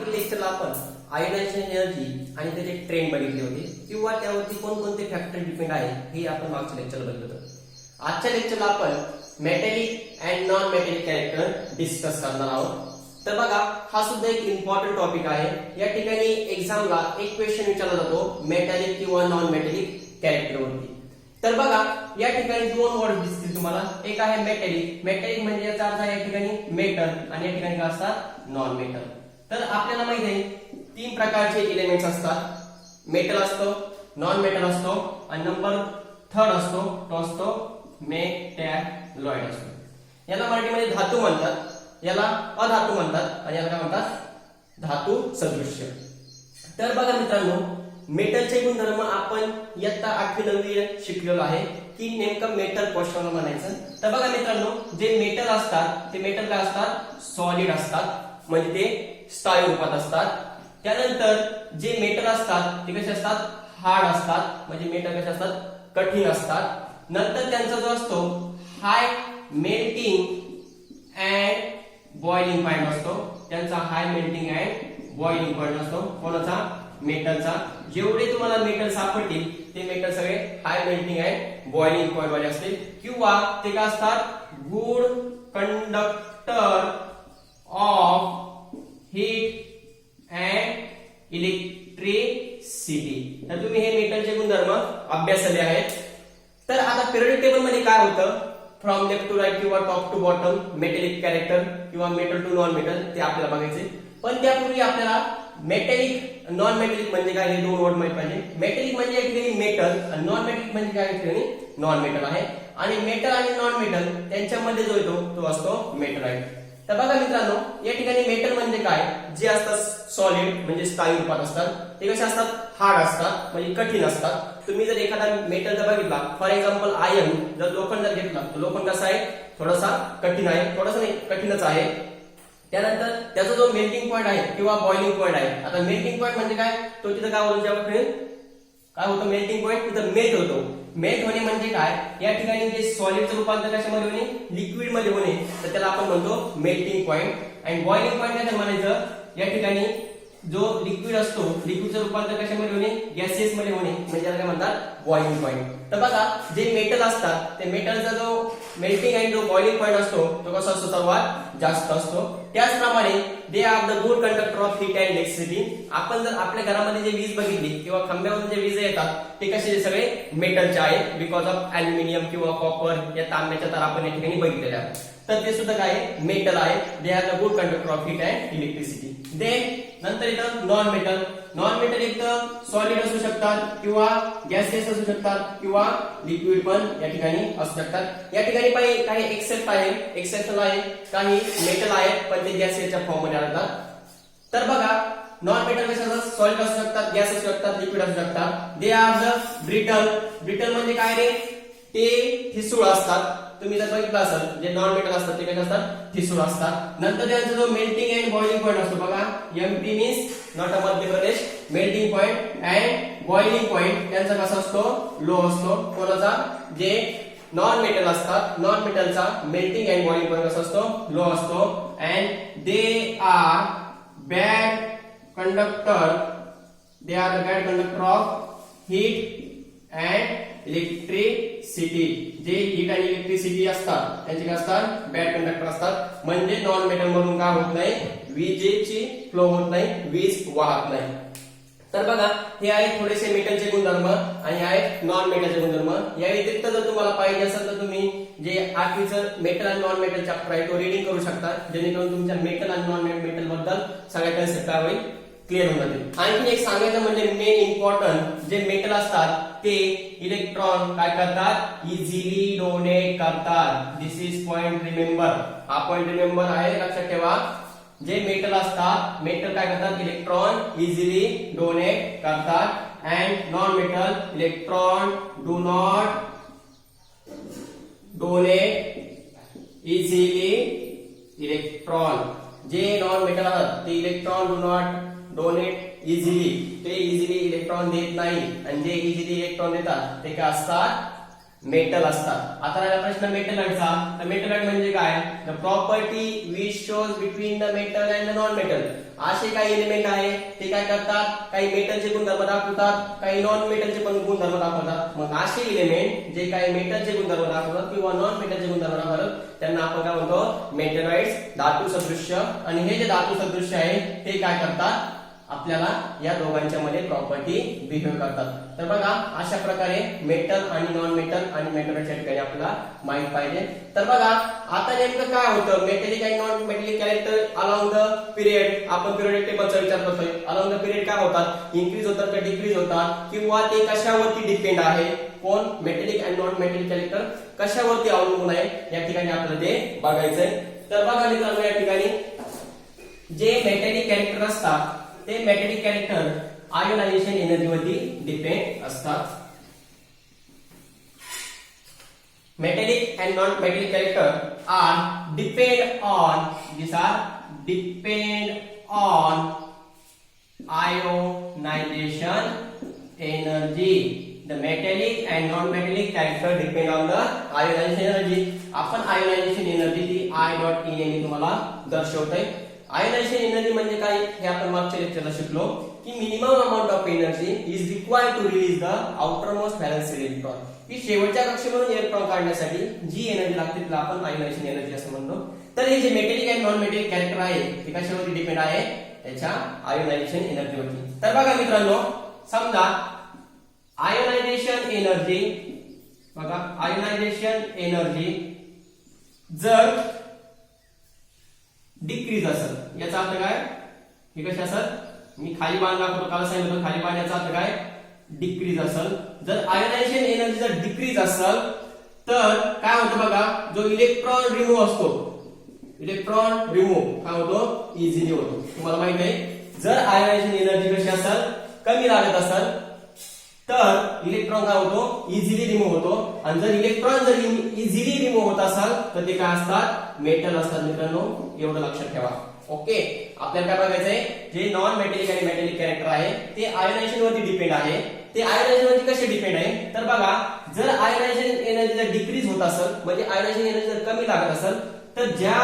मागील लेक्चरला आपण ionisation energy आणि त्याचे ट्रेंड बघितले होते किंवा त्यावरती कोणकोणते फॅक्टर डिपेंड आहे हे आपण मागच्या लेक्चरला बघितलं होतं। आजच्या लेक्चरला आपण metallic and non metallic character discuss करणार आहोत। तर बघा, हा सुद्धा एक इम्पॉर्टंट टॉपिक आहे। या ठिकाणी एक्झामला एक क्वेश्चन विचारला जातो मेटॅलिक किंवा नॉन मेटॅलिक कॅरेक्टर वरती। तर बघा, या ठिकाणी दोन वर्ड दिसतील तुम्हाला, एक आहे मेटॅलिक। मेटॅलिक म्हणजे याचा अर्थ आहे या ठिकाणी मेटल आणि या ठिकाणी काय असतात, नॉन मेटल। तर आपल्याला माहिती आहे तीन प्रकारचे एलिमेंट्स असतात, मेटल असतो, नॉन मेटल असतो आणि नंबर थर्ड असतो तो असतो मेटॅलॉइड असतो। याला मराठीमध्ये धातू म्हणतात, याला अधातू म्हणतात आणि याला काय म्हणतात, धातू सदृश्य। तर बघा मित्रांनो, मेटलचे गुणधर्म आपण इयत्ता 8वी 9वी शिकलेलो आहे की नेमकं मेटल कशाला म्हणायचं। तर बघा मित्रांनो, जे मेटल असतात ते मेटल काय असतात, सॉलिड असतात, म्हणजे ते स्थायू रूपात असतात। त्यानंतर जे मेटल असतात ते कसे असतात, हार्ड असतात, म्हणजे मेटल कसे असतात, कठीण असतात। नंतर त्यांचा जो असतो high melting and boiling point असतो, त्यांचा high melting and boiling point असतो कोणाचा, मेटलचा। जेवढे तुम्हाला मेटल सापडतील ते मेटल सगळे high melting and boiling point वाले असतील किंवा ते काय असतात, good conductor of heat and electricity. तर तुम्ही हे मेटलचे गुणधर्म अभ्यासले आहेत। तर आता पिरियोडिक टेबल मध्ये काय होतं, फ्रॉम लेफ्ट टू राईट किंवा top to bottom metallic character किंवा मेटल टू नॉन मेटल ते आपल्याला बघायचे। पण त्यापूर्वी आपल्याला मेटॅलिक नॉन मेटॅलिक म्हणजे काय हे दोन वर्ड माहित पाहिजे। मेटॅलिक म्हणजे या ठिकाणी मेटल आणि नॉन मेटॅलिक म्हणजे काय, या ठिकाणी नॉन मेटल आहे। आणि मेटल आणि नॉन मेटल त्यांच्यामध्ये जो येतो तो असतो मेटलाइट। तर बघा मित्रांनो, या ठिकाणी मेटल म्हणजे काय, जे असतात सॉलिड म्हणजे स्थायू रूपात असतात, ते कसे असतात, हार्ड असतात, म्हणजे कठीण असतात। तुम्ही जर एखादा मेटल जर बघितला, फॉर एक्झाम्पल आयर्न, जर लोखंड जर घेतला तर लोखंड कसा आहे, थोडासा कठीण आहे, थोडासा नाही कठीणच आहे। त्यानंतर त्याचा जो मेल्टिंग पॉइंट आहे किंवा बॉइलिंग पॉइंट आहे, आता मेल्टिंग पॉइंट म्हणजे काय, तो तिथं काय होतं, जेव्हा काय होतं मेल्टिंग पॉइंट तिथं मेल्ट होतो। मेल्ट होणे म्हणजे काय, या ठिकाणी जे सॉलिडचं रूपांतर कशामध्ये होणे, लिक्विड मध्ये होणे, तर त्याला आपण म्हणतो मेल्टिंग पॉइंट। आणि बॉइलिंग पॉइंट काय म्हणायचं, या ठिकाणी जो लिक्विड असतो लिक्विडचं रूपांतर कशामध्ये होणे, गॅसेस मध्ये होणे, म्हणजे त्याला काय म्हणतात, बॉइलिंग पॉइंट। तर बघा, जे मेटल असतात ते मेटलचा जो मेल्टिंग आणि जो बॉइलिंग पॉइंट असतो तो कसा असतो, सर्वात जास्त असतो। त्याचप्रमाणे दे are the good conductor of heat and electricity. आपण जर आपल्या घरामध्ये जे वीज बघितली किंवा खांब्यावरून जे वीज येतात ते कसे सगळे मेटलचे आहेत, बिकॉज ऑफ अल्युमिनियम किंवा कॉपर या तांब्याच्या तारा आपण या ठिकाणी बघितलेल्या आहेत। तर ते सुद्धा काय मेटल आहे, they are the good conductor of heat and electricity. Then नंतर इथं नॉन मेटल। नॉन मेटल एकदम सॉलिड असू शकतात किंवा गॅसेस असू शकतात किंवा लिक्विड पण या ठिकाणी असू शकतात। या ठिकाणी काही एक्सेप्ट आहे, एक्सेप्शन आहे, काही मेटल आहेत पण ते गॅसेसच्या फॉर्म मध्ये असतात। तर बघा, नॉन मेटल कसे असतात, सॉलिड असू शकतात, गॅस असू शकतात, लिक्विड असू शकतात। दे आर द ब्रिटल। ब्रिटल म्हणजे काय रे, ते ठिसूळ असतात। तुम्ही जर बघितलं असेल, जे नॉन मेटल असतात ते कसे असतात, ठिसूळ असतात। नंतर त्यांचा जो मेल्टिंग अँड बॉइलिंग पॉइंट असतो, बघा MP means not a Madhya Pradesh, melting point and boiling point त्यांचा कसा असतो, लो असतो। कोणाचा, जे नॉन मेटल असतात, नॉन मेटलचा मेल्टिंग अँड बॉइलिंग पॉइंट कसा असतो, लो असतो। And they are bad conductor, they are the bad conductor of heat and electricity. जे हीट आणि इलेक्ट्रिसिटी असतात त्यांचे काय असतात, बॅड कंडक्टर असतात, म्हणजे नॉन मेटल मधून काय होत नाही, विजेची फ्लो होत नाही, वीज वाहत नाही। तर बघा, हे आहेत थोडेसे मेटलचे गुणधर्म आणि आहेत नॉन मेटलचे गुणधर्म। या व्यतिरिक्त जर तुम्हाला पाहिजे असेल तर तुम्ही जे 8वीचं मेटल आणि नॉन मेटल चॅप्टर आहे तो रीडिंग करू शकता, जेणेकरून तुमच्या मेटल आणि नॉन मेटल बद्दल सगळ्या कन्सेप्ट काय होईल, क्लिअर होऊन जातील। आणखी एक सांगायचं म्हणजे मेन इम्पॉर्टंट जे मेटल असतात ते इलेक्ट्रॉन काय करतात, इझिली डोनेट करतात। दिस इज पॉइंट रिमेंबर, हा पॉइंट रिमेंबर आहे, लक्षात ठेवा। जे मेटल असतात, मेटल काय करतात, इलेक्ट्रॉन इझिली डोनेट करतात। And non metal, electron do not donate easily electron. जे नॉन मेटल आहेत ते electron do not donate easily, ते इझिली इलेक्ट्रॉन देत नाही। आणि जे इझिली इलेक्ट्रॉन देतात ते काय असतात, मेटल असतात। आता राहिला प्रश्न मेटलाइटचा। तर मेटलाइट म्हणजे काय, the property which shows between the metal and the non metal. असे काही एलिमेंट आहे ते काय करतात, काही मेटलचे गुणधर्म दाखवतात, काही नॉन मेटलचे पण गुणधर्म दाखवतात. मग असे एलिमेंट जे काही मेटलचे गुणधर्म दाखवतात किंवा नॉन मेटलचे गुणधर्म दाखवतात त्यांना आपण काय म्हणतो, मेटलॉइड्स, धातू सदृश्य. आणि हे जे धातू सदृश्य आहे ते काय करतात, आपल्याला या दोघांच्या मध्ये प्रॉपर्टी बिहेव करतात. तर बघा अशा प्रकारे मेटल आणि नॉन मेटल आणि मेटलच्या ठिकाणी आपल्याला माहित पाहिजे. तर बघा आता नेमकं काय होतं, मेटलिक आणि non metallic character along the period. आपण पिरियडिक टेबलचा विचार करतोय. अलाउंग द पिरियड काय होतात, इन्क्रीज होतात का डिक्रीज होतात, किंवा ते कशावरती डिपेंड आहे, कोण मेटलिक आणि नॉन मेटलिक कॅरेक्टर कशावरती अवलंबून आहे, या ठिकाणी आपल्याला ते बघायचंय. तर बघा मित्रांनो या ठिकाणी जे मेटलिक कॅरेक्टर असतात ते मेटलिक कॅरेक्टर आयोनायझेशन एनर्जी वरती डिपेंड असतात. Metallic and non metallic character are depend on ionization energy. The metallic and non-metallic character depend on the ionization energy. आपण आयोनायझेशन एनर्जी ती I डॉट E ने तुम्हाला दर्शवतोय. Ionisation energy म्हणजे काय हे आपण मागच्या लेक्चरला शिकलो की minimum amount of energy is required to release the outer most valence electron. की शेवटच्या कक्षेमधून इलेक्ट्रॉन काढण्यासाठी जी एनर्जी लागते तिला आपण आयोनायझेशन एनर्जी असं म्हणतो. तर हे जे metallic and non metallic character आहे ते कशावरती डिपेंड आहे, त्याच्या आयोनायझेशन एनर्जीवरती. तर बघा मित्रांनो, समजा आयोनायझेशन एनर्जी, बघा आयोनायझेशन एनर्जी जर डिक्रीज असेल, याचा अर्थ काय, हे कसे असेल, मी खाली बाण दाखवतो, काल सांगितलं खाली बाण, याचा अर्थ काय, डिक्रीज असेल. जर आयोनायझेशन एनर्जी जर डिक्रीज असेल तर काय होतं बघा, जो इलेक्ट्रॉन रिमूव्ह असतो, इलेक्ट्रॉन रिमूव्ह काय होतो, इझिली होतो. तुम्हाला माहित आहे जर आयोनायझेशन एनर्जी कशी असेल, कमी लागत असेल तर इलेक्ट्रॉन काय होतो, इझिली रिमूव्ह होतो. आणि जर इलेक्ट्रॉन जर इझिली रिमूव्ह होत असेल तर ते काय असतात, मेटल असतात. मित्रांनो एवढं लक्षात ठेवा. ओके, आपल्याला काय बघायचंय, जे नॉन मेटलिक आणि मेटलिक कॅरेक्टर आहे ते आयोनायझेशन वरती डिपेंड आहे. ते आयोनायझेशन वरती कसे डिपेंड आहे, तर बघा जर आयोनायझेशन एनर्जी जर डिक्रीज होत असेल, म्हणजे आयोनायझेशन एनर्जी जर कमी लागत असेल, तर ज्या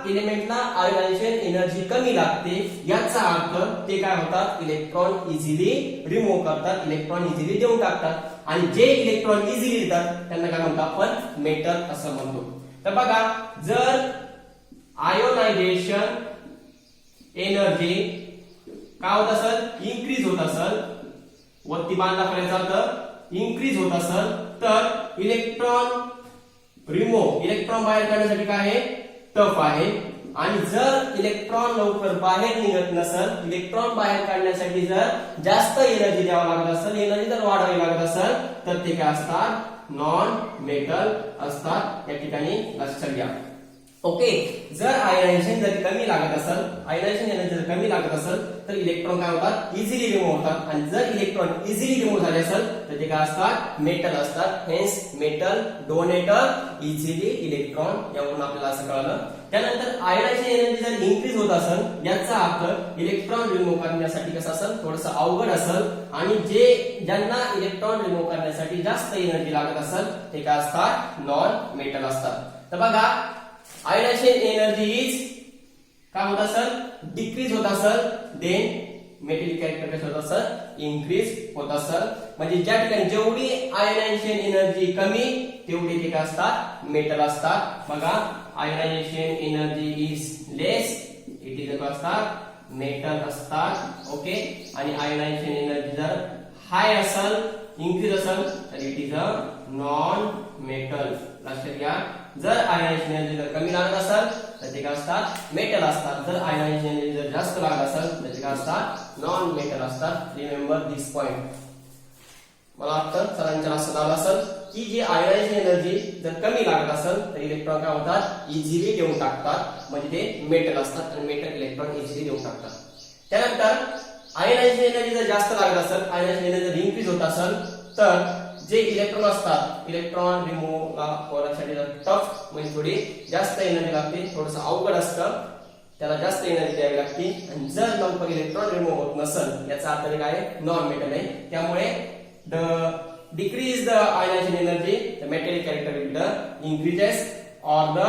एलिमेंटला आयोनायझेशन एनर्जी कमी लागते याचा अर्थ ते काय होतात, इलेक्ट्रॉन इझिली रिमूव्ह करतात, इलेक्ट्रॉन इझिली देऊन टाकतात. आणि जे इलेक्ट्रॉन इझिली देतात त्यांना काय म्हणतो आपण, मेटल असं म्हणतो. तर बघा जर आयोनायझेशन एनर्जी काय होत असेल, इन्क्रीज होत असेल, वरती बाण दाखवल्याचा अर्थ इन्क्रीज होत असेल, तर इलेक्ट्रॉन रिमूव्ह, इलेक्ट्रॉन बाहेर काढण्यासाठी काय आहे, टफ आहे. आणि जर इलेक्ट्रॉन लवकर बाहेर निघत नसेल, इलेक्ट्रॉन बाहेर काढण्यासाठी जर जास्त एनर्जी द्यावं लागत असेल, एनर्जी जर वाढवावी लागत असेल, तर ते काय असतात, नॉन मेटल असतात. या ठिकाणी लक्षात घ्या. ओके, जर आयोनायझेशन जर कमी लागत असेल, आयोनायझेशन एनर्जी जर कमी लागत असेल तर इलेक्ट्रॉन काय होतात, इझिली रिमूव्ह होतात. आणि जर इलेक्ट्रॉन इझिली रिमूव्ह झाले असेल तर ते काय असतात, मेटल असतात. Hence metal donator easily electron, यावरून आपल्याला असं कळलं. त्यानंतर आयोनायझेशन एनर्जी जर इन्क्रीज होत असेल, याचा अर्थ इलेक्ट्रॉन रिमूव्ह करण्यासाठी कसं असेल, थोडंसं अवघड असेल. आणि ज्यांना इलेक्ट्रॉन रिमूव्ह करण्यासाठी जास्त एनर्जी लागत असेल ते काय असतात, नॉन मेटल असतात. तर बघा आयोनायझेशन एनर्जी इज काय होत असेल, डिक्रीज होत असेल, देन मेटलिक कॅरेक्टर कसं होत असेल, इन्क्रीज होत असेल. म्हणजे ज्या ठिकाणी जेवढी आयोनायझेशन एनर्जी कमी तेवढी ते काय असतात, मेटल असतात. बघा ionization energy is less, it is असतात, मेटल असतात. ओके, आणि आयोनायझेशन एनर्जी जर हाय असेल, इन्क्रीज असेल, तर it is a non metal. लक्षात घ्या, जर आयोनायझेशन एनर्जी जर कमी लागत असेल तर ते काय असतात, मेटल असतात. जर आयोनायझेशन एनर्जी जर जास्त लागत असेल तर ते काय असतात, नॉन मेटल असतात. रिमेंबर दिस पॉइंट. मला वाटतं सरांच्या लक्षात आलं असेल की जी आयोनायझेशन एनर्जी जर कमी लागत असेल तर इलेक्ट्रॉन काय होतात, इझिली देऊन टाकतात, म्हणजे ते मेटल असतात. आणि मेटल इलेक्ट्रॉन इझिली देऊन टाकतात. त्यानंतर आयोनायझेशन एनर्जी जर जास्त लागत असेल, आयोनायझेशन एनर्जी जर इन्क्रीज होत असेल, तर जे इलेक्ट्रॉन असतात, इलेक्ट्रॉन रिमूव्ह होण्यासाठी टफ, म्हणजे थोडी जास्त एनर्जी लागते, थोडंसं अवघड असतं, त्याला जास्त एनर्जी द्यावी लागते. आणि जर लवकर इलेक्ट्रॉन रिमूव्ह होत नसेल याचा अर्थ काय, नॉन मेटल आहे. त्यामुळे the decrease the ionization energy, the metallic character will the increases, or the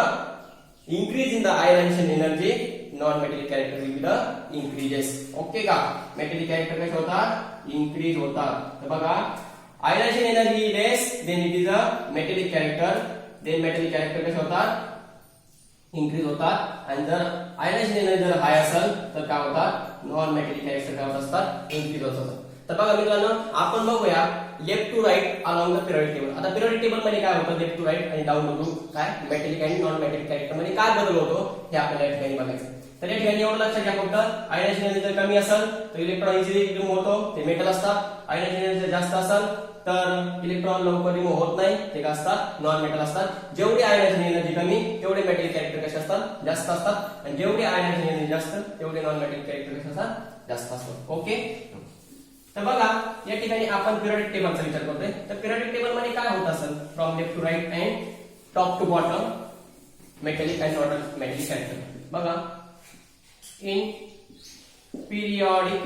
increase in the ionization energy, non metallic character will be the increases. Okay का? मेटॅलिक कॅरेक्टर कसे होतात? इन्क्रीज होतात. तर बघा ionization energy less then it is a metallic character, then metallic character कसे होतात? Increase होतात. आणि जर आयोनायझेशन एनर्जी जर हाय असेल तर काय होतात? नॉन मेटॅलिक कॅरेक्टर काय होत असतात? इन्क्रीज होत असतात. तर बघा मित्रांनो आपण बघूया left to right along the periodic table. आता पिरियोडिक टेबल मध्ये काय होतं? लेफ्ट टू राईट आणि डाऊन टू काय मेटॅलिक आणि नॉन मेटॅलिक कॅरेक्टर मध्ये काय बदल होतो हे आपल्याला या ठिकाणी बघायचं. तर या ठिकाणी एवढं लक्षात घ्या फक्त आयोनायझेशन एनर्जी जर कमी असेल तर इलेक्ट्रॉन इझिली रिमूव्ह होतो, ते मेटल असतात. आयोनायझेशन एनर्जी जर जास्त असेल तर इलेक्ट्रॉन लवकर रिमूव्ह होत नाही, ते काय असतात? नॉन मेटल असतात. जेवढी आयोनायझेशन एनर्जी कमी तेवढे मेटॅलिक कॅरेक्टर कसे असतात? जास्त असतात. आणि जेवढी आयोनायझेशन एनर्जी जास्त तेवढे नॉन मेटॅलिक कॅरेक्टर कसे असतात? जास्त असतात. ओके. तर बघा या ठिकाणी आपण पिरियोडिक टेबलचा विचार करतोय. तर पिरियोडिक टेबल मध्ये काय होत असेल? From left to right and top to bottom metallic and non metallic character. बघा इन पिरियोडिक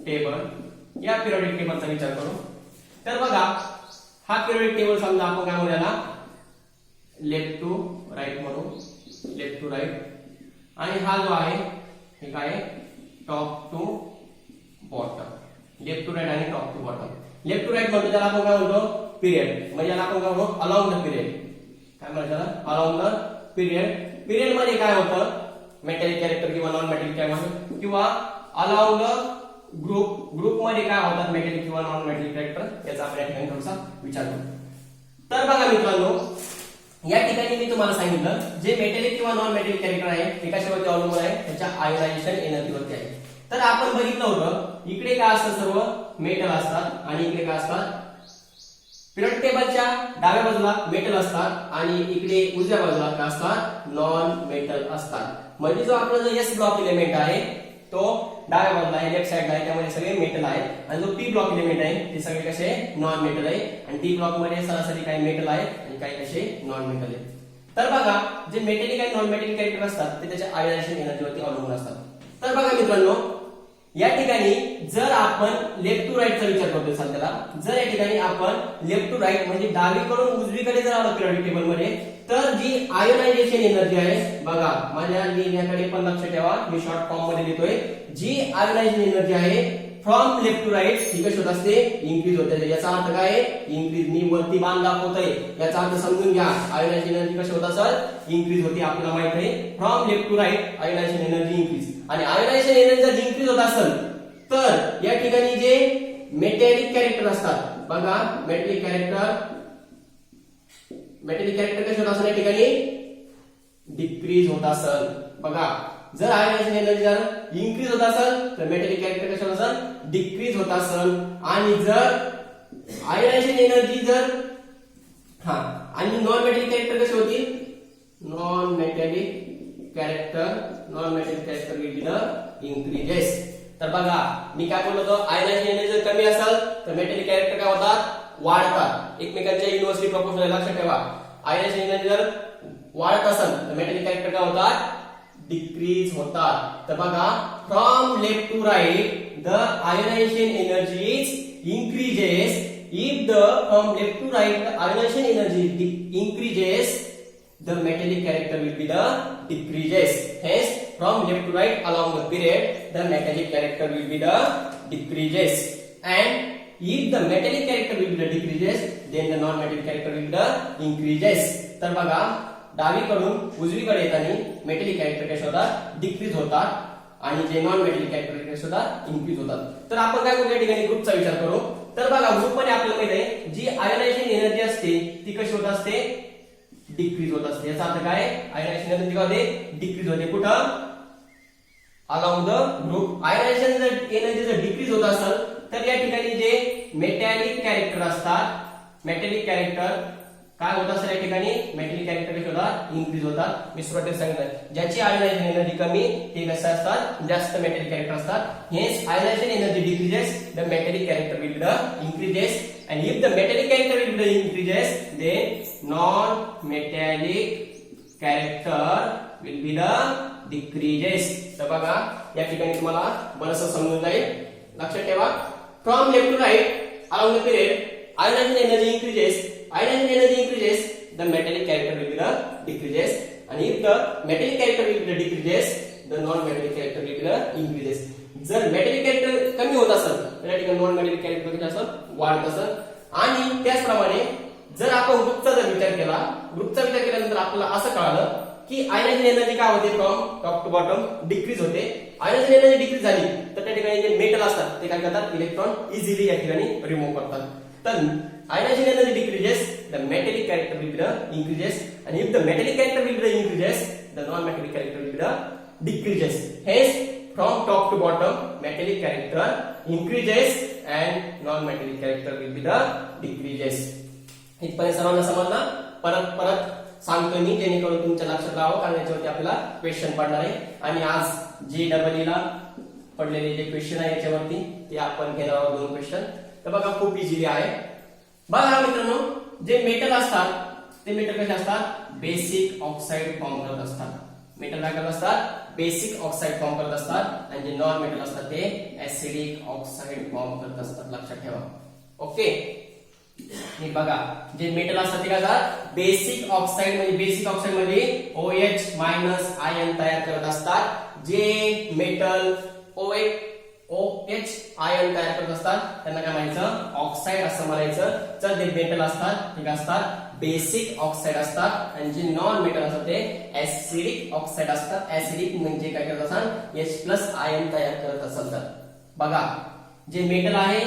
टेबल, या पिरियोडिक टेबलचा विचार करू. तर बघा हा पिरियोडिक टेबल समजा आपण काय म्हणू याला? लेफ्ट टू राईट म्हणू, लेफ्ट टू राईट. आणि हा जो आहे हे काय? Top to bottom. Left to right आणि top to bottom. Left to right म्हणजे त्याला आपण काय म्हणतो? पिरियड. म्हणजे याला आपण काय म्हणतो? Along the period. काय म्हणतो त्याला? Along the period. पिरियड मध्ये काय होतं? मेटॅलिक कॅरेक्टर किंवा नॉन मेटॅलिक कॅरेक्टर किंवा अलॉंग द ग्रुप. ग्रुप मध्ये काय होतात? मेटॅलिक किंवा नॉन मेटॅलिक कॅरेक्टर, याचा आपण या ठिकाणी थोडासा विचार करू. तर बघा मित्रांनो या ठिकाणी मी तुम्हाला सांगितलं जे मेटॅलिक किंवा नॉन मेटॅलिक कॅरेक्टर आहे ते कशावरती अवलंबून आहे? त्याच्या आयोनायझेशन एनर्जीवरती आहे. तर आपण बघितलं होतं इकडे काय असतं? सर्व मेटल असतात आणि इकडे काय असतात? पिरियोडिक टेबलच्या डाव्या बाजूला मेटल असतात आणि इकडे उजव्या बाजूला काय असतात? नॉन मेटल असतात. म्हणजे जो आपला जो एस ब्लॉक एलिमेंट आहे तो डाव्या बाजूला आहे, लेफ्ट साइडला आहे, त्यामध्ये सगळे मेटल आहेत. आणि जो पी ब्लॉक एलिमेंट आहे ते सगळे कसे? नॉन मेटल आहे. आणि डी ब्लॉक मध्ये सरासरी काही मेटल आहे आणि काही कसे? नॉन मेटल आहे. तर बघा जे मेटॅलिक आणि नॉन मेटॅलिक कॅरेक्टर असतात ते त्याच्या आयोनायझेशन एनर्जीवरती अवलंबून असतात. तर बघा मित्रांनो या ठिकाणी जर आपण लेफ्ट टू राईटचा विचार करतोय सध्याला, जर या ठिकाणी आपण लेफ्ट टू राईट म्हणजे डावीकडून उजवीकडे जर आलो पिरियोडिक टेबल मध्ये, तर जी आयोनायझेशन एनर्जी आहे बघा माझ्या लिहिण्याकडे पण लक्ष ठेवा, मी शॉर्ट फॉर्म मध्ये लिहितोय. जी आयोनायझेशन एनर्जी आहे फ्रॉम लेफ्ट टू राईट ही कशी होत असते? इन्क्रीज होते. याचा अर्थ काय आहे? इन्क्रीज. मी वरती बाण दाखवतोय याचा अर्थ समजून घ्या. आयोनायझेशन एनर्जी कशी होत असेल? इन्क्रीज होते. आपल्याला माहित आहे from left to right ionization energy increase. आणि आयोनायझेशन एनर्जी जर इन्क्रीज होत असेल तर या ठिकाणी जे मेटॅलिक कॅरेक्टर असतात बघा, मेटॅलिक कॅरेक्टर कसे होत असेल? या ठिकाणी डिक्रीज होत असेल. बघा जर आयोनायझेशन एनर्जी जर इन्क्रीज होत असेल तर मेटॅलिक कॅरेक्टर कसे होत असेल? डिक्रीज होत असेल. आणि जर आयोनायझेशन एनर्जी जर आणि नॉन मेटॅलिक कॅरेक्टर कसे होतील? Non metallic character will be the increases. तर बघा मी काय बोललो होतो? आयोनायझेशन एनर्जी जर कमी असेल तर मेटॅलिक कॅरेक्टर काय होतात? वाढतात. एकमेकांच्या युनिव्हर्सिटी प्रपोर्शनल लक्षात ठेवा. आयोनायझेशन एनर्जी जर वाढत असेल तर मेटॅलिक कॅरेक्टर काय होतात? डिक्रीज होतात. तर बघा from left to right the ionization energy increases if the from left to right the ionization energy increases, the metallic character will be the decreases. Hence from left to right along the period the metallic character will be the decreases, and if the metallic character will be the decreases then the non metallic character will be the increases. तर बघा डावीकडून उजवीकडे येताना metallic character कसे होतात? Decrease होतात आणि जे नॉन मेटॅलिक कॅरेक्टर सुद्धा इन्क्रीज होतात. तर आपण काय करू या ठिकाणी ग्रुपचा विचार करू. तर बघा ग्रुप मध्ये आपल्याला माहित आहे जी आयोनायझेशन एनर्जी असते ती कशी होत असते? डिक्रीज होत असते. याचा अर्थ काय? आयोनायझेशन एनर्जी काय होते? डिक्रीज होते. कुठं? Along the group. Ionization energy जर डिक्रीज होत असेल तर या ठिकाणी जे मेटॅलिक कॅरेक्टर असतात, मेटॅलिक कॅरेक्टर काय होत असेल या ठिकाणी? मेटॅलिक कॅरेक्टर कसे होतात? इन्क्रीज होतात. मी सुरुवातीला सांगितलं ज्याची आयोनायझेशन एनर्जी कमी ते कसे असतात? जास्त मेटॅलिक कॅरेक्टर असतात. Hence ionization energy decreases the metallic character will be the increases, and if the metallic character will be the increases then non metallic character will be the decreases. तर बघा या ठिकाणी तुम्हाला बरंच समजून जाईल. लक्षात ठेवा from left to right along the period ionization energy increases, ionization energy increases the metallic character will be the decreases, and if the metallic character will be the decreases the non metallic character will B increases. जर metallic character कमी होत असेल तर या ठिकाणी non metallic character किती असेल वाढत असेल. आणि त्याचप्रमाणे जर आपण ग्रुपचा जर विचार केला, ग्रुपचा विचार केल्यानंतर आपल्याला असं कळालं की आयनायझेशन एनर्जी काय होते from top to bottom decrease होते. आयनायझेशन एनर्जी डिक्रीज झाली तर त्या ठिकाणी जे मेटल असतात ते काय करतात, इलेक्ट्रॉन इझिली या ठिकाणी रिमूव्ह करतात. तर ionisation energy decreases, the metallic character will be increases, and if the metallic character will be increases, the non-metallic character will be decreases. Hence, from top to bottom, metallic character increases and non-metallic character will be the decreases. इथपर्यंत सर्वांना समजलं. परत सांगतो मी जेणेकरून तुमच्या लक्षात राहावं, कारण याच्यावरती आपल्याला क्वेश्चन पडणार आहे. आणि आज JEE ला पडलेले जे क्वेश्चन आहे याच्यावरती ते आपण घेणार आहोत 2 क्वेश्चन. तर बघा खूप इझिली आहे. बघा मित्रांनो, जे मेटल असतात ते मेटल कसे असतात, बेसिक ऑक्साइड फॉर्म करत असतात. मेटल काय करत असतात, बेसिक ऑक्साइड फॉर्म करत असतात. आणि जे नॉन मेटल असतात ते ऍसिडिक ऑक्साइड फॉर्म करत असतात. लक्षात ठेवा. ओके. हे बघा, जे मेटल असतात ते काय असतात, बेसिक ऑक्साइड म्हणजे बेसिक ऑक्साइड मध्ये OH- आयन तयार करत असतात. जे मेटल OH आयन तयार करत असतात त्यांना काय म्हणायचं, ऑक्साइड असं म्हणायचं. तर जे मेटल असतात ते काय असतात, बेसिक ऑक्साइड असतात. आणि जे नॉन मेटल असतात ते ऍसिडिक ऑक्साइड असतात. ऍसिडिक म्हणजे काय करत असतात, H+ आयन तयार करत असतात. तर बघा, जे मेटल आहे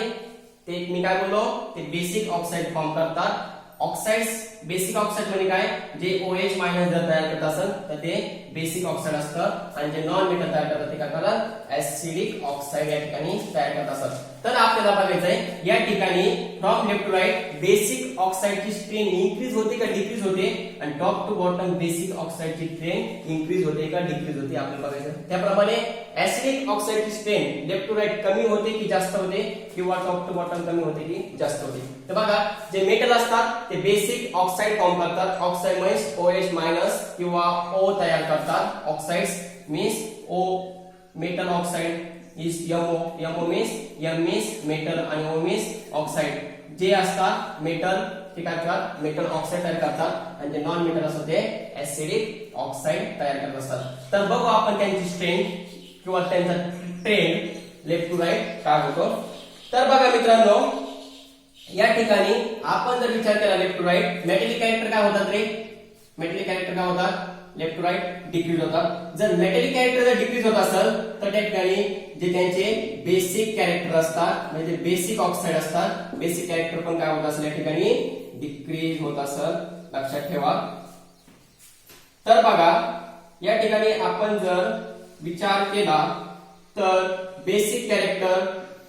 ते मी काय बोललो, ते बेसिक ऑक्साइड फॉर्म करतात. ऑक्साइड्स बेसिक ऑक्साइड म्हणजे काय, जे OH- जर तयार करत असेल तर ते बेसिक ऑक्साइड असतं. आणि जे नॉन मेटल तयार करतात ते काय करतात, ऍसिडिक ऑक्साइड या ठिकाणी तयार करत असतात. तर आपल्याला बघायचंय या ठिकाणी from left to right basic ऑक्साइडची स्ट्रेंथ इन्क्रीज होते का डिक्रीज होते, आणि टॉप टू बॉटम बेसिक ऑक्साइडची स्ट्रेंथ इन्क्रीज होते का डिक्रीज होते आपल्याला बघायचं. त्याप्रमाणे ऍसिडिक ऑक्साइडची स्ट्रेंथ लेफ्ट टू राईट कमी होते की जास्त होते, किंवा टॉप टू बॉटम कमी होते की जास्त होते. तर बघा, जे मेटल असतात ते बेसिक ऑक्साइड फॉर्म करतात. ऑक्साइड मीन्स OH- किंवा O तयार करतात. Oxides means O, metal oxide is MO means metal आणि O means ऑक्साइड. जे असतात मेटल ते काय करतात, मेटल ऑक्साइड तयार करतात. आणि जे नॉन मेटल असतात ते ऍसिडिक ऑक्साइड तयार करत असतात. तर बघू आपण त्यांची स्ट्रेंथ किंवा त्यांचा ट्रेंड लेफ्ट टू राईट काय होतो. तर बघा मित्रांनो, या ठिकाणी आपण जर विचार केला left to right, metallic character काय होतात रे, मेटलिक कॅरेक्टर काय होतात, लेफ्ट टू राईट डिक्रीज होतात. जर मेटलिक कॅरेक्टर जर डिक्रीज होत असेल तर त्या ठिकाणी जे त्यांचे बेसिक कॅरेक्टर असतात म्हणजे बेसिक ऑक्साइड असतात, बेसिक कॅरेक्टर पण काय होत असेल या ठिकाणी डिक्रीज होत असेल. लक्षात ठेवा. तर बघा, या ठिकाणी आपण जर विचार केला तर बेसिक कॅरेक्टर,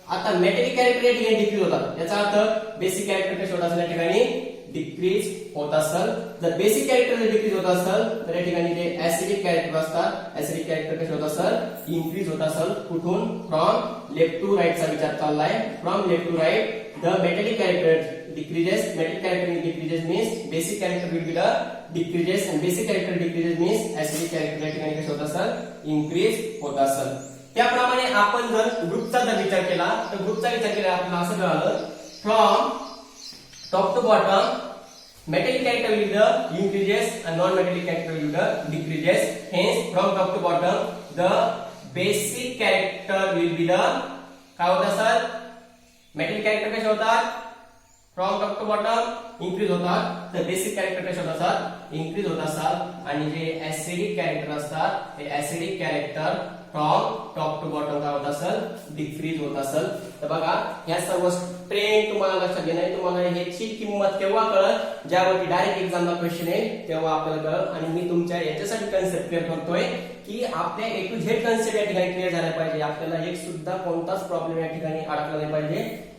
आता मेटलिक कॅरेक्टर या ठिकाणी डिक्रीज होतात. याचा अर्थ बेसिक कॅरेक्टर कसे होत असेल या ठिकाणी डिक्रीज होत असेल. जर बेसिक कॅरेक्टर जर डिक्रीज होत असेल तर या ठिकाणी जे ऍसिडिक कॅरेक्टर असतात, ऍसिडिक कॅरेक्टर कसे होत असेल, इन्क्रीज होत असेल. कुठून, फ्रॉम लेफ्ट टू राईट चा विचार चाललाय. From left to right the metallic character decreases, metallic character decreases means basic character will be the decreases, and basic character decreases means acidic character या ठिकाणी कसे होत असेल, increase होत असेल. त्याप्रमाणे आपण जर ग्रुपचा जर विचार केला तर ग्रुपचा विचार केला आपल्याला असं कळालं, from top to bottom metallic character will be the increases and non metallic character will be the decreases. Hence from top to bottom the basic character will be the काय होत असेल, मेटलिक कॅरेक्टर कसे होतात, from top to bottom increase होतात. तर basic character कसे होत असतात, इन्क्रीज होत असतात. आणि जे ऍसिडिक कॅरेक्टर असतात ते acidic character from top to bottom काय होत असेल, डिक्रीज होत असेल. तर बघा, ह्या सर्व ट्रेंड तुम्हाला लक्षात घेणं आहे. तुम्हाला ह्याची किंमत केव्हा कळत, ज्यावरती डायरेक्ट एक्झामला क्वेश्चन येईल तेव्हा आपल्याला कळत. आणि मी तुमच्या याच्यासाठी कन्सेप्ट क्लिअर करतोय की आपल्या A to Z कन्सेप्ट या ठिकाणी क्लिअर झाला पाहिजे. आपल्याला एक सुद्धा कोणताच प्रॉब्लेम या ठिकाणी अडकला नाही पाहिजे.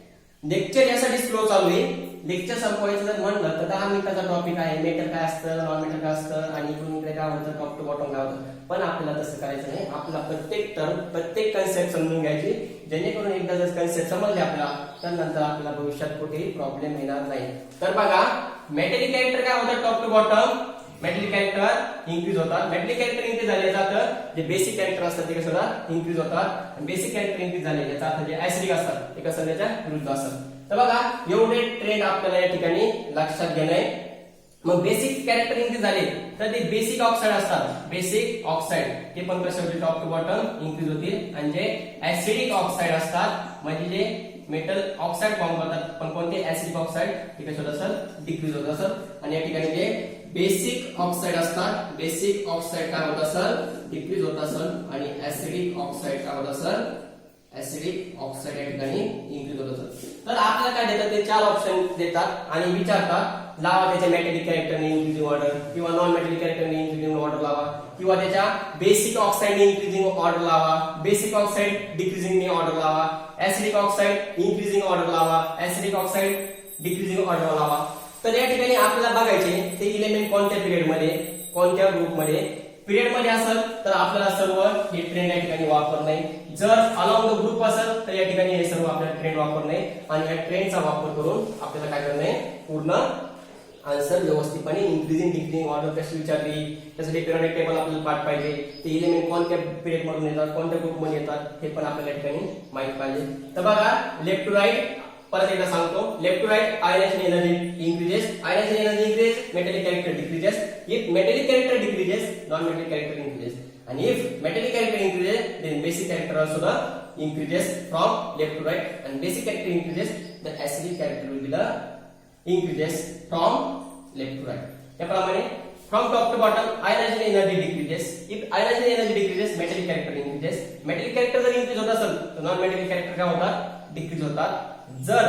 लेक्चर यासाठी स्लो चालू आहे. लेक्चर संपवायचं जर म्हणलं तर 10 मिनिटाचा टॉपिक आहे. मेटल काय असतं, नॉन मेटल काय असतं, आणि इकडून इकडे काय होतं, टॉप टू बॉटम काय होतं. पण आपल्याला तसं करायचं नाही. आपला प्रत्येक टर्म, प्रत्येक कन्सेप्ट समजून घ्यायची, जेणेकरून एकदा जर कन्सेप्ट समजले आपल्याला तर नंतर आपल्याला भविष्यात कुठेही प्रॉब्लेम येणार नाही. तर बघा, मेटलिक कॅरेक्टर काय होतं, top to bottom metallic character increase होतात. मेटलिक कॅरेक्टर इन्क्रीज झाले याचा अर्थ जे बेसिक कॅरेक्टर असतात ते कसं होतात, इन्क्रीज होतात. बेसिक कॅरेक्टर इन्क्रीज झाले याचा अर्थ जे ऍसिडिक असतात ते कसं त्याच्या विरुद्ध असतात. तर बघा, एवढे ट्रेंड आपल्याला या ठिकाणी लक्षात घेणं आहे. मग बेसिक कॅरेक्टर इन्क्रीज झाले तर ते बेसिक ऑक्साईड असतात, बेसिक ऑक्साईड ते पण कसे होते टॉप टू बॉटम इन्क्रीज होतील. आणि जे ऍसिडिक ऑक्साईड असतात म्हणजे जे मेटल ऑक्साईड फॉर्म करतात पण कोणते ऍसिडिक ऑक्साईड ते कसे होत असेल डिक्रीज होत असेल. आणि या ठिकाणी जे बेसिक ऑक्साईड असतात बेसिक ऑक्साईड काय होत असेल डिक्रीज होत असेल. आणि ऍसिडिक ऑक्साईड काय होत असेल ऍसिडिक ऑक्साईड या ठिकाणी इन्क्रीज होत असेल. तर आपल्याला काय देतात ते 4 ऑप्शन देतात आणि विचारतात लावा त्याच्या मेटॅलिक कॅरेक्टरने इन्क्रीजिंग ऑर्डर किंवा नॉन मेटॅलिक कॅरेक्टरने इन्क्रीजिंग ऑर्डर लावा किंवा त्याच्या बेसिक ऑक्साईड इन्क्रीजिंग ऑर्डर लावा, बेसिक ऑक्साईड डिक्रीजिंग ऑर्डर लावा, ऍसिडिक ऑक्साईड इन्क्रीजिंग ऑर्डर लावा, ऍसिडिक ऑक्साईड डिक्रीजिंग ऑर्डर लावा. तर या ठिकाणी आपल्याला बघायचे ते इलेमेंट कोणत्या पिरियड मध्ये कोणत्या ग्रुप मध्ये. पिरियड मध्ये असेल तर आपल्याला सर्व हे ट्रेंड या ठिकाणी वापरणे. जर अलॉंग द ग्रुप असेल तर या ठिकाणी हे सर्व आपल्याला ट्रेंड वापरणे आणि या ट्रेंडचा वापर करून आपल्याला काय करणे पूर्ण आन्सर व्यवस्थितपणे इन्क्रीजिंग डिक्रीजिंग ऑर्डर कशी विचारली त्यासाठी पिरियडिक टेबल आपल्याला पाठ पाहिजे. ते इलेमेंट कोणत्या पिरियड मधून येतात कोणत्या ग्रुप मध्ये येतात हे पण आपल्याला या ठिकाणी माहित पाहिजे. तर बघा लेफ्ट टू राईट परत एकदा सांगतो. Left to right ionisation energy increases, ionisation energy increases, metallic character decreases. If metallic character decreases non metallic character increases. आणि if metallic character increases then basic character also the increases from left to right and basic character increases the acidic character will be the increases from left to right. त्याप्रमाणे from top to bottom ionization energy decreases. If ionization energy decreases metallic character increases. metallic character जर increase होत असेल तर non metallic character काय होतात decrease होतात. जर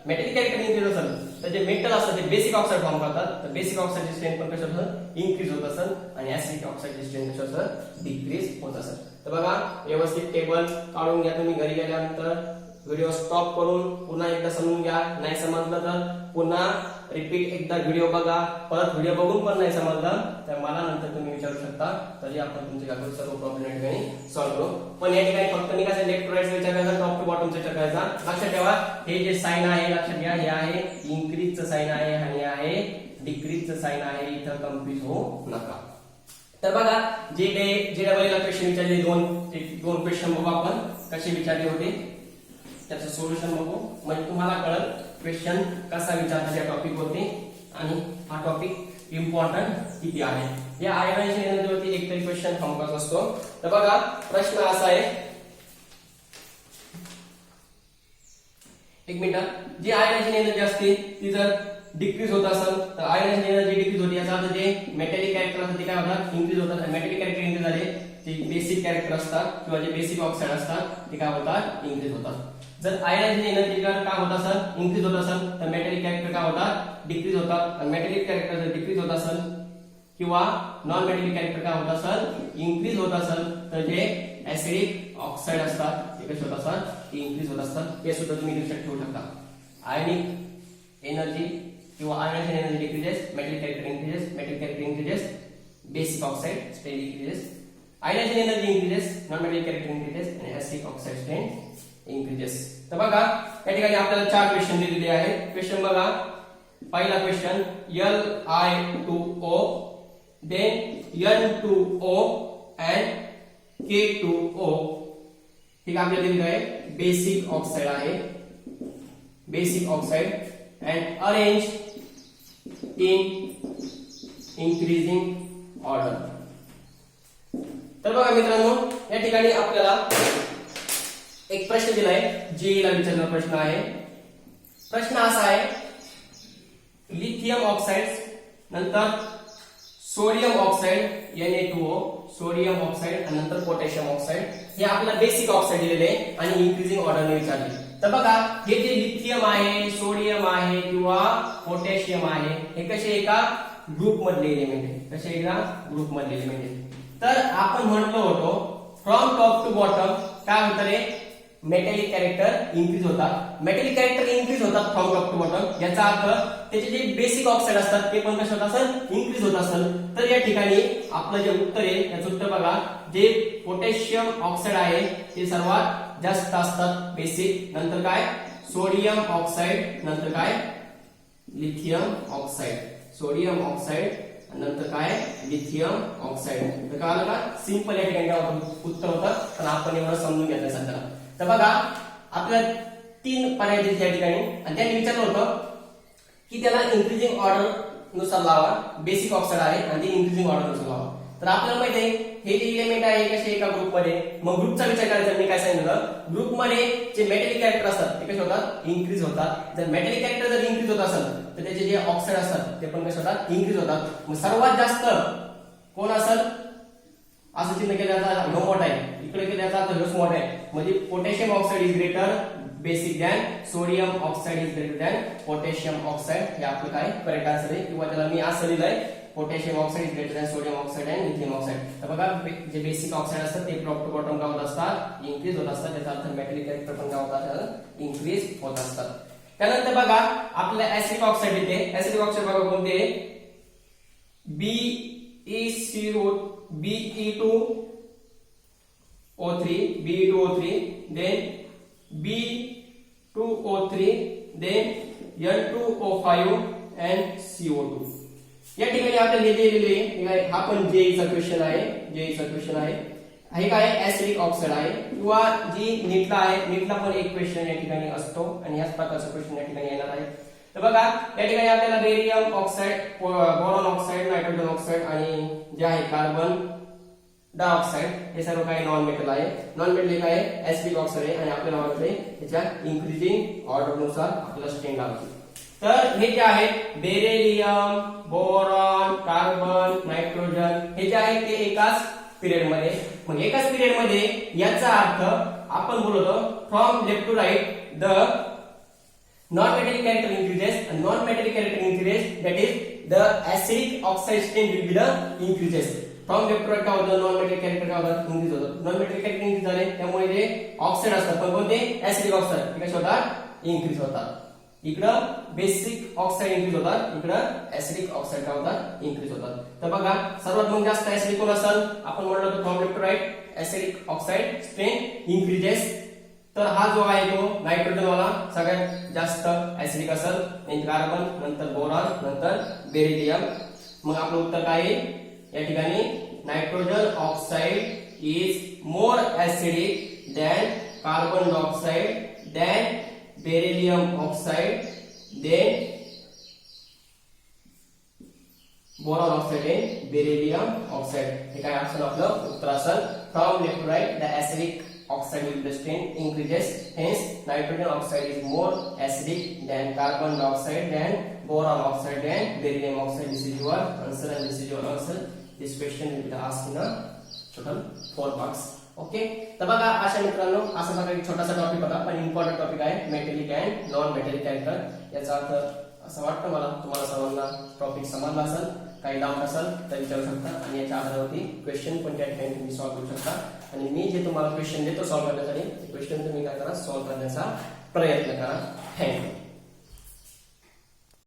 metallic character increase असेल तर जे मेटल असतात ते बेसिक ऑक्साईड फॉर्म करतात तर बेसिक ऑक्साईडची स्ट्रेंथ पण कसं होतं इन्क्रीज होत असेल आणि ऍसिडिक ऑक्साईडची स्ट्रेंथ कसं होतं डिक्रीज होत असेल. तर बघा व्यवस्थित टेबल काढून घ्या तुम्ही घरी गेल्यानंतर व्हिडिओ स्टॉप करून पुन्हा एकदा समजून घ्या. नाही समजलं तर पुन्हा रिपीट एकदा व्हिडिओ बघा. परत व्हिडिओ बघून पण नाही समजलं तर मला नंतर तुम्ही विचारू शकता तरी आपण तुमचे काय सर्व प्रॉब्लेम या ठिकाणी सॉल्व्ह करू. पण या ठिकाणी फक्त मी कसं लेफ्ट टू राईट विचार करायचा टॉप टू बॉटम विचार करायचा. लक्षात ठेवा हे जे साइन आहे लक्षात घ्या हे आहे इन्क्रीजचं साइन आहे आणि आहे डिक्रीजचं साइन आहे. इथं कन्फ्युज होऊ नका. तर बघा जे डबल क्वेश्चन विचारले दोन क्वेश्चन बघू आपण कसे विचारले होते त्याचं सोल्युशन बघू म्हणजे तुम्हाला कळलं क्वेश्चन कसा विचारला त्या टॉपिक वरती आणि हा टॉपिक इम्पॉर्टंट किती आहे. या आयनायझेशन एनर्जी वरती एक तरी क्वेश्चन हमखास असतो. तर बघा प्रश्न असा आहे एक मिनिट जी आयनायझेशन एनर्जी असते ती जर डिक्रीज होत असेल तर आयनायझेशन एनर्जी डिक्रीज होते याचा अर्थ जे मेटॅलिक कॅरेक्टर असतात ते काय होतात इन्क्रीज होतात. मेटॅलिक कॅरेक्टर इन्क्रीज झाले जे बेसिक कॅरेक्टर असतात किंवा जे बेसिक ऑक्साईड असतात ते काय होतात इन्क्रीज होतात. जर आयनायझेशन एनर्जी काय होत असेल इन्क्रीज होत असेल तर मेटॅलिक कॅरेक्टर काय होतात डिक्रीज होतात. आणि मेटॅलिक कॅरेक्टर जर डिक्रीज होत असेल किंवा नॉन मेटॅलिक कॅरेक्टर काय होत असेल इन्क्रीज होत असेल तर जे ऍसिडिक ऑक्साईड असतात ते कसे होत असतात इन्क्रीज होत असतात. हे सुद्धा तुम्ही लक्षात ठेवू शकता. आयनिक एनर्जी किंवा ionisation energy decreases metallic character increases metallic character increases basic oxide strength increases. Ionisation energy increases non metallic character increases आणि ऍसिडिक ऑक्साईड स्ट्रेंथ इंक्रीजेस. तर बघा या ठिकाणी आपल्याला 4 क्वेश्चन दिलेले आहेत. क्वेश्चन बघा पहिला question Li2O then N2O and K2O ठीक आपल्याला दिलेलं आहे बेसिक ऑक्साईड आहे basic oxide and arrange in increasing order. तर बघा मित्रांनो या ठिकाणी आपल्याला एक प्रश्न दिलाय जेईला विचारलेला प्रश्न आहे. प्रश्न असा आहे लिथियम ऑक्साइड नंतर sodium oxide Na2O sodium oxide आणि नंतर पोटॅशियम ऑक्साइड हे आपल्याला बेसिक ऑक्साइड दिलेले आणि इन्क्रीजिंग ऑर्डरने विचारले. तर बघा हे जे लिथियम आहे सोडियम आहे किंवा पोटॅशियम आहे हे कसे एका ग्रुप मधले एलिमेंट आहे कसे एका ग्रुप मधले एलिमेंट आहे. तर आपण म्हटलो होतो फ्रॉम टॉप टू बॉटम काय होतं रे मेटॅलिक कॅरेक्टर इन्क्रीज होतात. मेटॅलिक कॅरेक्टर इन्क्रीज होतात फ्रॉम टॉप टू बॉटम याचा अर्थ त्याचे जे बेसिक ऑक्साईड असतात ते पण कसे होत असेल इन्क्रीज होत असेल. तर या ठिकाणी आपलं जे उत्तर आहे त्याचं उत्तर बघा जे पोटॅशियम ऑक्साईड आहे ते सर्वात जास्त असतात बेसिक नंतर काय सोडियम ऑक्साईड नंतर काय लिथियम ऑक्साईड सोडियम ऑक्साईड नंतर काय लिथियम ऑक्साईड. तर कळलं का सिंपल या ठिकाणी काय होतं उत्तर होतं पण आपण एवढं समजून घ्यायचं सध्या. तर बघा आपल्याला 3 पर्याय दिले या ठिकाणी आणि त्यांनी विचारलं होतं की त्याला इन्क्रीजिंग ऑर्डर नुसार लावा, बेसिक ऑक्साईड आहे आणि ते इन्क्रीजिंग ऑर्डर नुसार लावा. तर आपल्याला माहिती आहे हे जे इलेमेंट आहे कसे एका ग्रुपमध्ये, मग ग्रुपचा विचार करायचा. मी काय सांगितलं, ग्रुपमध्ये जे मेटॅलिक कॅरेक्टर असतात ते कसे होतात, इन्क्रीज होतात. जर मेटॅलिक कॅरेक्टर जर इन्क्रीज होत असेल तर त्याचे जे ऑक्साईड असतात ते पण कसे होतात, इन्क्रीज होतात. मग सर्वात जास्त कोण असेल, असं चिन्ह केलं जातं नो मोठ आहे, इकडे केलं जातं नो मोठ आहे, म्हणजे potassium oxide is greater basic than sodium oxide is greater than potassium oxide. हे आपलं काय करेक्ट आन्सर आहे. किंवा त्याला मी असं लिहिलंय potassium oxide is greater than sodium oxide and lithium oxide. तर बघा जे बेसिक ऑक्साईड असतात ते टॉप टू बॉटम काय होत असतात, इन्क्रीज होत असतात. त्याचा अर्थ मेटॅलिक कॅरेक्टर पण काय होतात, इन्क्रीज होत असतात. त्यानंतर बघा आपल्याला ऍसिडिक ऑक्साईड येते. ऍसिडिक ऑक्साईड बघा कोणते, Be2O3, then B2O3, then N2O5 and CO2. या ठिकाणी आपल्याला लिहिलेले हा पण जेईचा क्वेश्चन आहे, जेईचा क्वेश्चन आहे. हे काय ऍसिडिक ऑक्साईड आहे. किंवा जी नीटला आहे, नीटला पण एक क्वेश्चन या ठिकाणी असतो आणि याच प्रकारचा क्वेश्चन या ठिकाणी येणार आहे. तर बघा या ठिकाणी आपल्याला barium oxide, boron oxide, nitrogen oxide आणि जे आहे कार्बन डायऑक्साइड हे सर्व काही नॉन मेटल आहे. नॉन मेटल काय आहे, ऍसिडिक ऑक्साईड आहे आणि आपल्याला वाटतंय त्याच्या इन्क्रीजिंग ऑर्डर नुसार आपल्याला स्ट्रेन लागते. तर हे जे आहेत बेरिलियम, बोरॉन, कार्बन, नायट्रोजन हे जे आहे ते एकाच पिरियड मध्ये. मग एकाच पिरियड मध्ये याचा अर्थ आपण बोलतो from left to right the non-metallic character increases and non-metallic character increases, that is the acidic oxide strain will be the increases. From left to right काय होतं, non-metallic character काय होतं, increase होतं. non-metallic character increase झाले त्यामुळे ते oxide असतात, पण कोणते acidic oxide ते कसे होतात, increase होतात. इकडं बेसिक ऑक्साईड इन्क्रीज होतात, इकडं ऍसिडिक ऑक्साईड काय होतात, इन्क्रीज होतात. तर बघा सर्वात मग जास्त ऍसिडिक कोण असेल, आपण म्हणलो होतो from left to right acidic oxide strength increases. तर हा जो आहे तो नायट्रोजन वाला सगळ्यात जास्त ऍसिडिक असेल, कार्बन, नंतर बोरॉन, नंतर बेरिलियम. मग आपलं उत्तर काय आहे या ठिकाणी, nitrogen oxide is more acidic than carbon dioxide than beryllium oxide then boron oxide and beryllium oxide. हे काय असेल आपलं उत्तर असेल, from left to right the acidic oxide will the strain increases, hence nitrogen oxide is more acidic than carbon dioxide than boron oxide than beryllium oxide. This is your answer and this is your answer. This question will be asked in a total 4 marks. Okay. तर बघा अशा मित्रांनो असा बघा एक छोटासा topic होता पण इम्पॉर्टंट टॉपिक आहे metallic and non metallic character. याचा अर्थ असं वाटतं मला तुम्हाला सर्वांना टॉपिक समजला असेल. काही डाऊट असेल तर विचारू शकता आणि याच्या आधारावरती क्वेश्चन पण त्या ठिकाणी तुम्ही सॉल्व्ह करू शकता. आणि मी जे तुम्हाला क्वेश्चन देतो सॉल्व्ह करण्यासाठी क्वेश्चन तुम्ही काय करा, सॉल्व्ह करण्याचा प्रयत्न करा. थँक्यू.